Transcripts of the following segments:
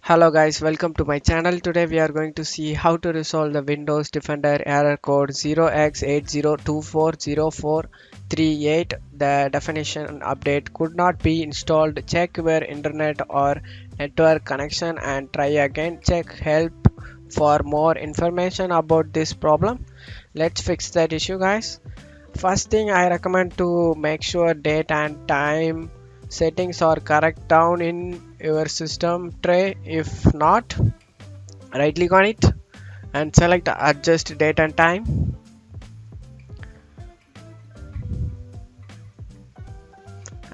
Hello guys, welcome to my channel. Today we are going to see how to resolve the Windows Defender error code 0x80240438. The definition update could not be installed. Check your internet or network connection and try again. Check help for more information about this problem. Let's fix that issue, guys. First thing I recommend to make sure date and time settings are correct down in your system tray. If not, right click on it and select adjust date and time,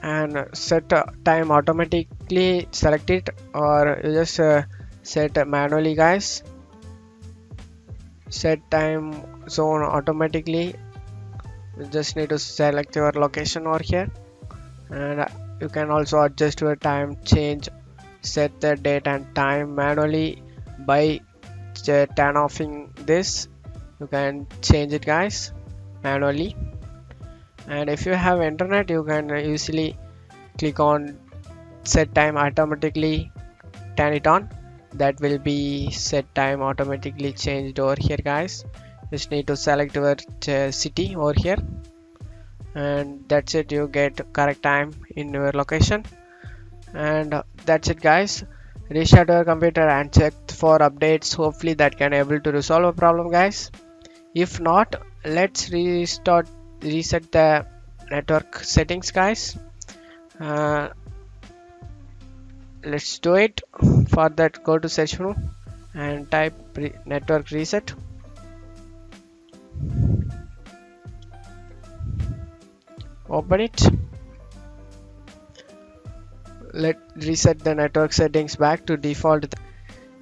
and set time automatically. Select it, or you just set manually, guys. Set time zone automatically. You just need to select your location over here, and you can also adjust your time change. Set the date and time manually by turn offing this. You can change it, guys, manually. And if you have internet, you can easily click on set time automatically, turn it on. That will be set time automatically changed over here, guys. Just need to select your city over here, and that's it. You get correct time in your location, and that's it, guys. Restart your computer and check for updates. Hopefully that can able to resolve a problem, guys. If not, let's reset the network settings, guys. Let's do it. For that, go to search menu and type network reset. Open it. Let reset the network settings back to default.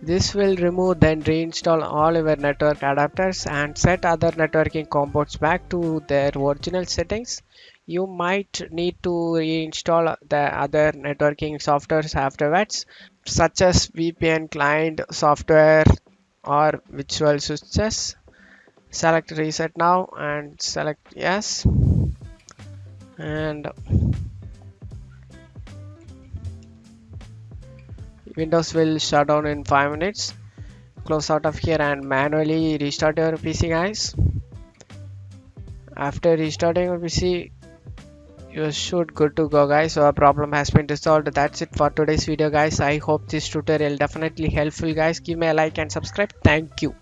This will remove then reinstall all your network adapters and set other networking components back to their original settings. You might need to reinstall the other networking softwares afterwards, such as VPN client software or virtual switches. Select reset now and select yes, and Windows will shut down in 5 minutes. Close out of here and manually restart your PC, guys. After restarting your PC, you should good to go, guys. So a problem has been resolved. That's it for today's video, guys. I hope this tutorial definitely helpful, guys. Give me a like and subscribe. Thank you.